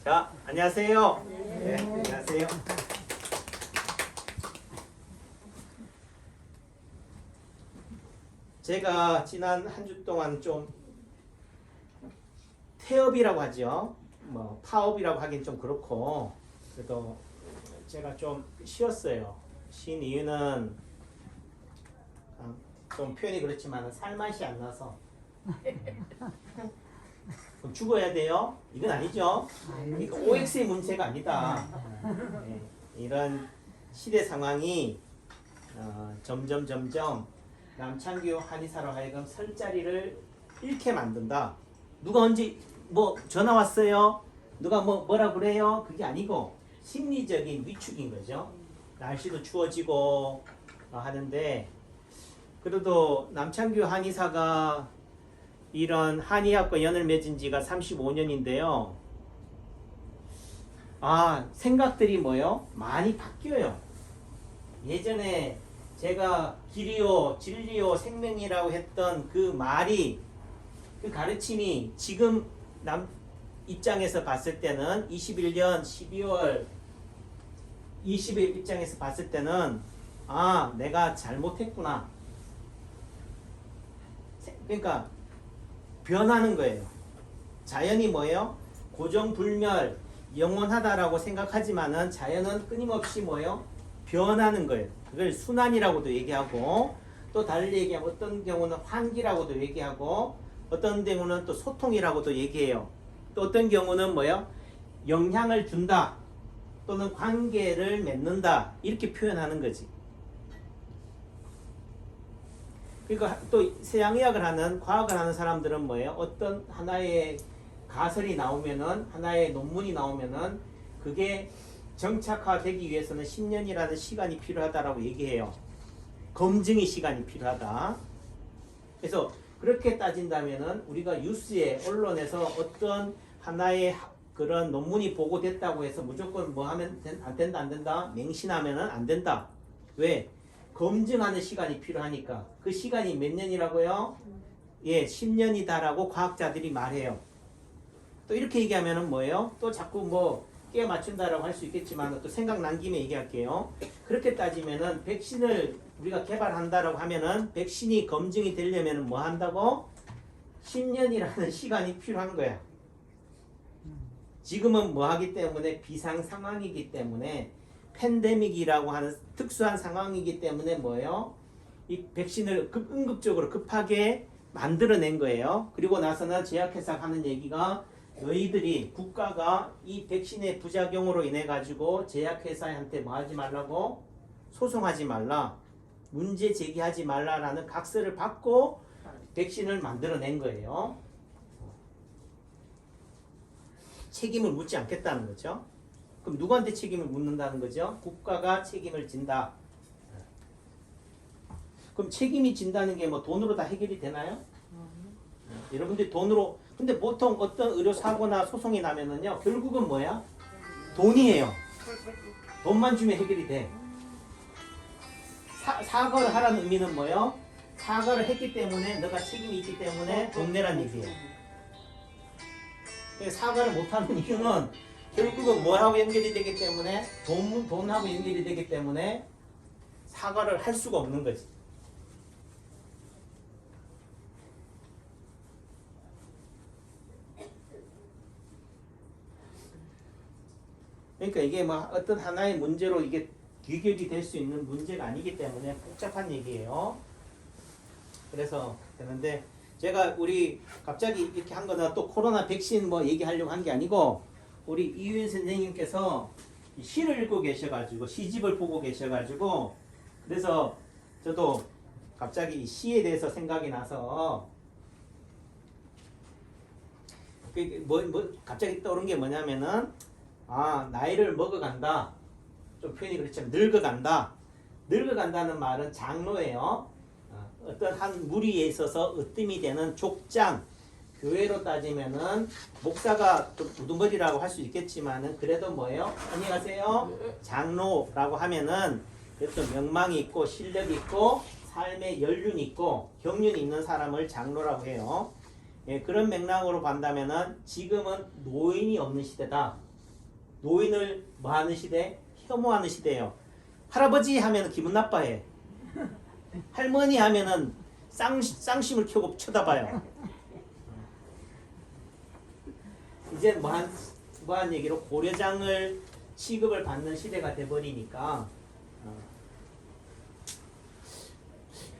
자, 안녕하세요. 네, 안녕하세요. 제가 지난 한 주 동안 좀 태업이라고 하죠. 뭐 파업이라고 하긴 좀 그렇고, 그래도 제가 좀 쉬었어요. 쉰 이유는 좀 표현이 그렇지만 살맛이 안 나서. 그럼 죽어야 돼요? 이건 아니죠. 그러니까 OX의 문제가 아니다. 네, 이런 시대 상황이 점점 남창규 한의사로 하여금 설 자리를 잃게 만든다. 누가 언제 뭐 전화 왔어요? 누가 뭐라 그래요? 그게 아니고 심리적인 위축인 거죠. 날씨도 추워지고 하는데, 그래도 남창규 한의사가 이런 한의학과 연을 맺은 지가 35년인데요. 생각들이 뭐요? 많이 바뀌어요. 예전에 제가 길이요, 진리요, 생명이라고 했던 그 말이, 그 가르침이 지금 남 입장에서 봤을 때는 21년 12월 20일 입장에서 봤을 때는 내가 잘못했구나. 그러니까 변하는 거예요. 자연이 뭐예요? 고정불멸, 영원하다라고 생각하지만은 자연은 끊임없이 뭐예요? 변하는 거예요. 그걸 순환이라고도 얘기하고, 또 달리 얘기하면 어떤 경우는 환기라고도 얘기하고, 어떤 경우는 또 소통이라고도 얘기해요. 또 어떤 경우는 뭐예요? 영향을 준다, 또는 관계를 맺는다, 이렇게 표현하는 거지. 그러니까 또 서양의학을 하는, 과학을 하는 사람들은 뭐예요? 어떤 하나의 가설이 나오면은, 하나의 논문이 나오면은 그게 정착화되기 위해서는 10년이라는 시간이 필요하다라고 얘기해요. 검증의 시간이 필요하다. 그래서 그렇게 따진다면은 우리가 뉴스에, 언론에서 어떤 하나의 그런 논문이 보고됐다고 해서 무조건 뭐 하면 안 된다, 안 된다, 맹신하면은 안 된다. 왜? 검증하는 시간이 필요하니까. 그 시간이 몇 년이라고요? 10년이다라고 과학자들이 말해요. 또 이렇게 얘기하면은 뭐예요? 또 자꾸 뭐 끼워 맞춘다라고 할 수 있겠지만, 또 생각난 김에 얘기할게요. 그렇게 따지면은 백신을 우리가 개발한다라고 하면은 백신이 검증이 되려면은 뭐 한다고? 10년이라는 시간이 필요한 거야. 지금은 뭐 하기 때문에 비상 상황이기 때문에, 팬데믹이라고 하는 특수한 상황이기 때문에 뭐예요? 이 백신을 응급적으로 급하게 만들어낸 거예요. 그리고 나서는 제약회사가 하는 얘기가, 너희들이, 국가가 이 백신의 부작용으로 인해 가지고 제약회사한테 뭐 하지 말라고? 소송하지 말라, 문제 제기하지 말라라는 각서를 받고 백신을 만들어낸 거예요. 책임을 묻지 않겠다는 거죠. 그럼 누구한테 책임을 묻는다는 거죠? 국가가 책임을 진다. 그럼 책임이 진다는 게 뭐 돈으로 다 해결이 되나요? 여러분들이 돈으로, 근데 보통 어떤 의료사고나 소송이 나면은요, 결국은 뭐야? 돈이에요. 돈만 주면 해결이 돼. 사과를 하라는 의미는 뭐예요? 사과를 했기 때문에, 너가 책임이 있기 때문에 돈 내란 얘기예요. 사과를 못하는 이유는 결국은 뭐하고 연결이 되기 때문에, 돈하고 연결이 되기 때문에 사과를 할 수가 없는 거지. 그러니까 이게 뭐 어떤 하나의 문제로 이게 귀결이 될 수 있는 문제가 아니기 때문에 복잡한 얘기예요. 그래서 되는데, 제가 우리 갑자기 이렇게 한 거는 또 코로나 백신 뭐 얘기하려고 한 게 아니고, 우리 이유인 선생님께서 시를 읽고 계셔가지고, 시집을 보고 계셔가지고, 그래서 저도 갑자기 이 시에 대해서 생각이 나서, 갑자기 떠오른 게 뭐냐면은, 나이를 먹어간다. 좀 표현이 그렇지만 늙어간다. 늙어간다는 말은 장로예요. 어떤 한 무리에 있어서 으뜸이 되는 족장, 교회로 따지면은 목사가 좀 우두머리라고 할 수 있겠지만은, 그래도 뭐예요? 안녕하세요. 장로라고 하면은 그래도 명망이 있고 실력이 있고 삶의 연륜이 있고 경륜이 있는 사람을 장로라고 해요. 그런 맥락으로 본다면은 지금은 노인이 없는 시대다. 노인을 뭐 하는 시대? 혐오하는 시대예요. 할아버지 하면 기분 나빠해. 할머니 하면은 쌍심을 켜고 쳐다봐요. 이제 뭐한 얘기로 고려장을 취급을 받는 시대가 돼버리니까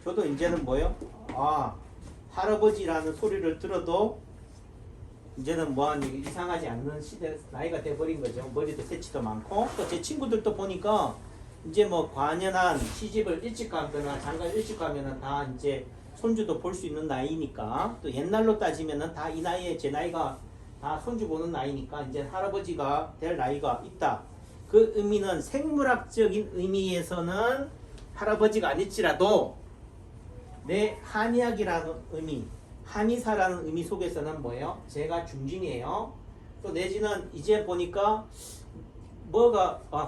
저도 이제는 뭐요? 할아버지라는 소리를 들어도 이제는 뭐한 얘기 이상하지 않는 시대 나이가 돼버린 거죠. 머리도 새치도 많고 또 제 친구들도 보니까 이제 뭐 관연한 시집을 일찍 가거나 장가를 일찍 가면은 다 이제 손주도 볼 수 있는 나이니까 또 옛날로 따지면은 다 이 나이에 제 나이가 다 손주 보는 나이니까 이제 할아버지가 될 나이가 있다. 그 의미는 생물학적인 의미에서는 할아버지가 아닐지라도 내 한의학이라는 의미, 한의사라는 의미 속에서는 뭐예요? 제가 중진이에요. 또 내지는 이제 보니까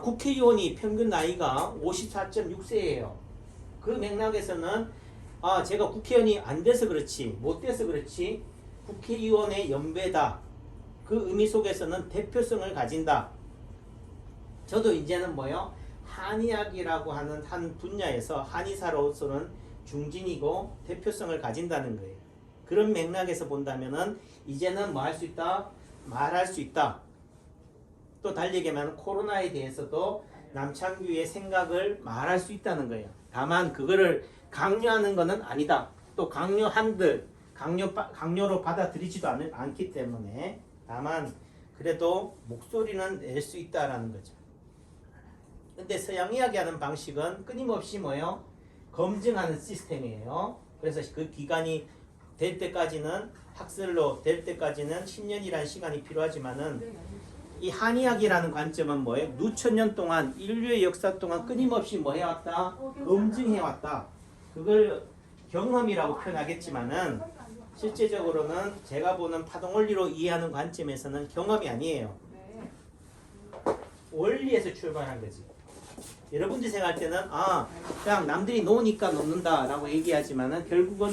국회의원이 평균 나이가 54.6세예요. 그 맥락에서는 제가 국회의원이 안 돼서 그렇지, 못 돼서 그렇지, 국회의원의 연배다. 그 의미 속에서는 대표성을 가진다. 저도 이제는 뭐요? 한의학이라고 하는 한 분야에서 한의사로서는 중진이고 대표성을 가진다는 거예요. 그런 맥락에서 본다면은 이제는 뭐 할 수 있다? 말할 수 있다. 또 달리 얘기하면 코로나에 대해서도 남창규의 생각을 말할 수 있다는 거예요. 다만 그거를 강요하는 것은 아니다. 또 강요로 받아들이지도 않기 때문에 다만 그래도 목소리는 낼 수 있다라는 거죠. 근데 서양 이야기하는 방식은 끊임없이 뭐예요? 검증하는 시스템이에요. 그래서 그 기간이 될 때까지는 학설로 될 때까지는 10년이라는 시간이 필요하지만은 이 한의학이라는 관점은 뭐예요? 누천 년 동안 인류의 역사 동안 끊임없이 뭐 해왔다? 검증해왔다. 그걸 경험이라고 표현하겠지만은 실제적으로는 제가 보는 파동 원리로 이해하는 관점에서는 경험이 아니에요. 원리에서 출발한 거지. 여러분들이 생각할 때는 그냥 남들이 놓으니까 놓는다라고 얘기하지만은 결국은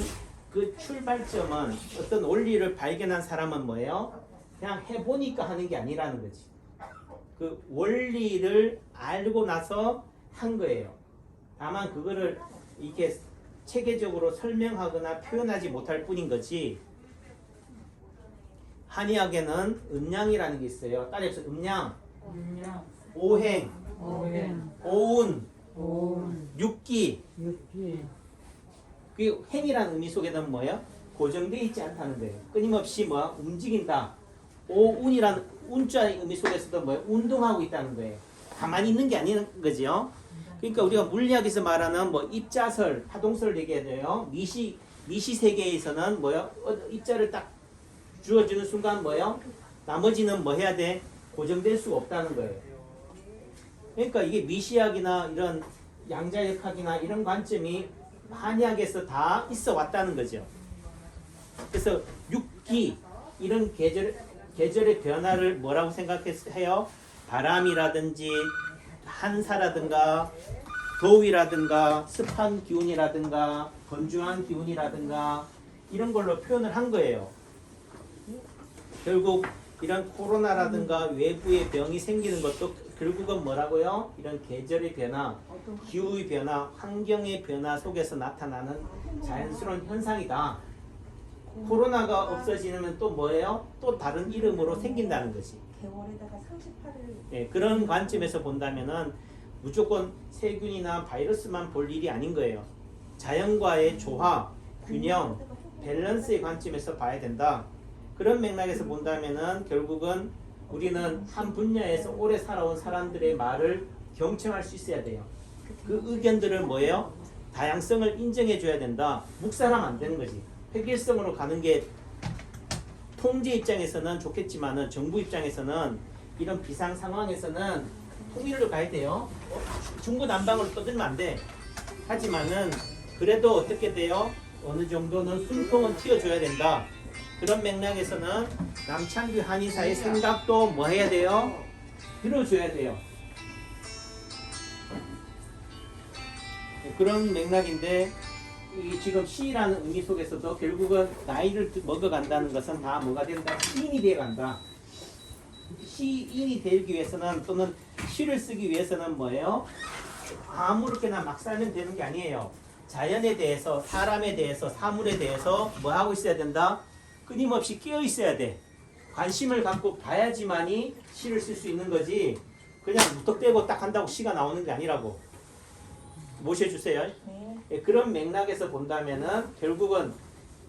그 출발점은 어떤 원리를 발견한 사람은 뭐예요? 그냥 해보니까 하는 게 아니라는 거지. 그 원리를 알고 나서 한 거예요. 다만 그거를 이렇게 체계적으로 설명하거나 표현하지 못할 뿐인 거지. 한의학에는 음양이라는 게 있어요. 따라서 음양, 오행, 오운, 육기. 그 행이라는 의미 속에는 뭐예요? 고정되어 있지 않다는 거예요. 끊임없이 움직인다. 오운이라는 운자의 의미 속에서도 운동하고 있다는 거예요. 가만히 있는 게 아닌 거죠. 그러니까 우리가 물리학에서 말하는 입자설, 파동설을 얘기해야 돼요. 미시 세계에서는 입자를 딱 주어주는 순간 나머지는 해야 돼? 고정될 수가 없다는 거예요. 그러니까 이게 미시학이나 이런 양자역학이나 이런 관점이 한의학에서 다 있어 왔다는 거죠. 그래서 육기 이런 계절의 변화를 뭐라고 생각해요? 바람이라든지 한사라든가 더위라든가 습한 기운이라든가 건조한 기운이라든가 이런 걸로 표현을 한 거예요. 결국 이런 코로나라든가 외부의 병이 생기는 것도 결국은 뭐라고요? 이런 계절의 변화, 기후의 변화, 환경의 변화 속에서 나타나는 자연스러운 현상이다. 코로나가 없어지면 또 뭐예요? 또 다른 이름으로 생긴다는 거지. 개월에다가 38일. 네, 그런 관점에서 본다면은 무조건 세균이나 바이러스만 볼 일이 아닌 거예요. 자연과의 조화, 균형, 밸런스의 관점에서 봐야 된다. 그런 맥락에서 본다면은 결국은 우리는 한 분야에서 오래 살아온 사람들의 말을 경청할 수 있어야 돼요. 그 의견들을 뭐예요? 다양성을 인정해 줘야 된다. 묵살하면 안 되는 거지. 획일성으로 가는 게 통제 입장에서는 좋겠지만은 정부 입장에서는 이런 비상 상황에서는 통일로 가야 돼요. 중구난방으로 떠들면 안 돼. 하지만은 그래도 어떻게 돼요? 어느 정도는 숨통은 튀어줘야 된다. 그런 맥락에서는 남창규 한의사의 생각도 뭐 해야 돼요? 들어줘야 돼요. 그런 맥락인데 이 지금 시라는 의미 속에서도 결국은 나이를 먹어간다는 것은 다 뭐가 된다? 시인이 돼간다. 시인이 되기 위해서는 또는 시를 쓰기 위해서는 뭐예요? 아무렇게나 막 살면 되는 게 아니에요. 자연에 대해서, 사람에 대해서, 사물에 대해서 뭐 하고 있어야 된다? 끊임없이 끼어 있어야 돼. 관심을 갖고 봐야지만이 시를 쓸 수 있는 거지. 그냥 무턱대고 딱 한다고 시가 나오는 게 아니라고. 모셔주세요. 네. 예, 그런 맥락에서 본다면은 결국은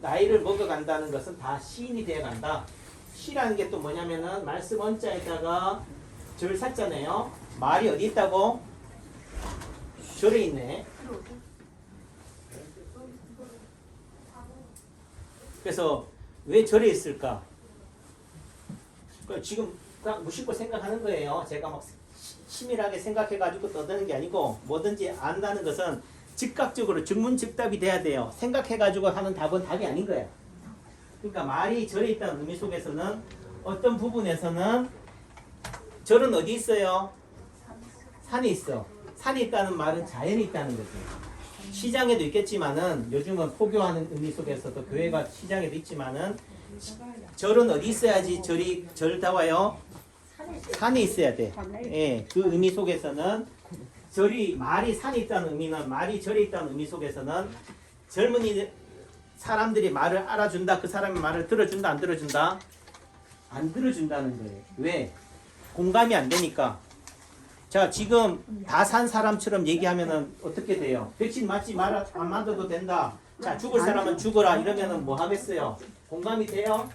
나이를 먹어간다는 것은 다 시인이 되어간다. 시라는 게 또 뭐냐면은 말씀 원자에다가 절 샀잖아요. 말이 어디 있다고? 절에 있네. 그래서 왜 절에 있을까? 지금 딱 무심코 생각하는 거예요. 제가 막 치밀하게 생각해가지고 떠드는 게 아니고 뭐든지 안다는 것은 즉각적으로 즉문즉답이 돼야 돼요. 생각해가지고 하는 답은 답이 아닌 거예요. 그러니까 말이 절에 있다는 의미 속에서는 어떤 부분에서는 절은 어디 있어요? 산에 있어. 산에 있다는 말은 자연이 있다는 거죠. 시장에도 있겠지만은 요즘은 포교하는 의미 속에서도 교회가 시장에도 있지만은 절은 어디 있어야지 절다와요? 산에 있어야 돼. 예, 그 의미 속에서는 말이 산에 있다는 의미는 말이 절에 있다는 의미 속에서는 젊은이 사람들이 말을 알아준다. 그 사람의 말을 들어준다. 안 들어준다? 안 들어준다는 거예요. 왜? 공감이 안 되니까. 자, 지금 다 산 사람처럼 얘기하면은 어떻게 돼요? 백신 맞지 마라, 안 맞아도 된다. 자, 죽을 사람은 죽어라. 이러면은 뭐 하겠어요? 공감이 돼요?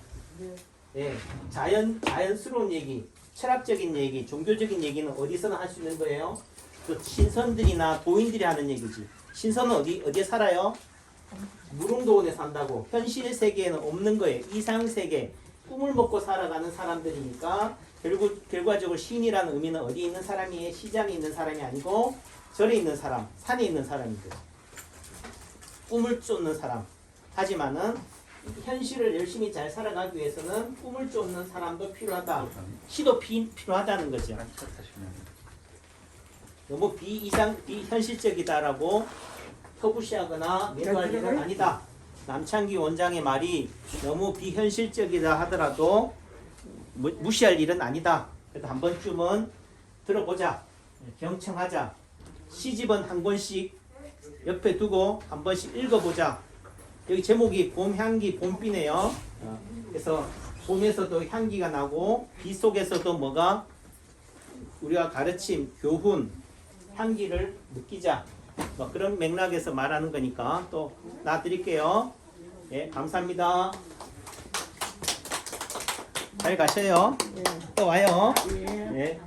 예. 자연스러운 얘기, 철학적인 얘기, 종교적인 얘기는 어디서나 할 수 있는 거예요? 그 신선들이나 도인들이 하는 얘기지. 신선은 어디에 살아요? 무릉도원에 산다고. 현실 세계에는 없는 거예요. 이상 세계, 꿈을 먹고 살아가는 사람들이니까 결과적으로 시인이라는 의미는 어디에 있는 사람이에요? 시장에 있는 사람이 아니고 절에 있는 사람, 산에 있는 사람이죠. 꿈을 쫓는 사람. 하지만은 현실을 열심히 잘 살아가기 위해서는 꿈을 쫓는 사람도 필요하다. 시도 필요하다는 거죠. 너무 비현실적이다라고 터부시하거나 매도할 일은 아니다. 남창기 원장의 말이 너무 비현실적이다 하더라도 무시할 일은 아니다. 그래도 한 번쯤은 들어보자. 경청하자. 시집은 한 권씩 옆에 두고 한 번씩 읽어보자. 여기 제목이 봄 향기 봄비네요. 그래서 봄에서도 향기가 나고 비 속에서도 뭐가 우리가 가르침, 교훈, 향기를 느끼자. 뭐 그런 맥락에서 말하는 거니까 또 놔드릴게요. 예, 감사합니다. 잘 가셔요. 또 와요. 예.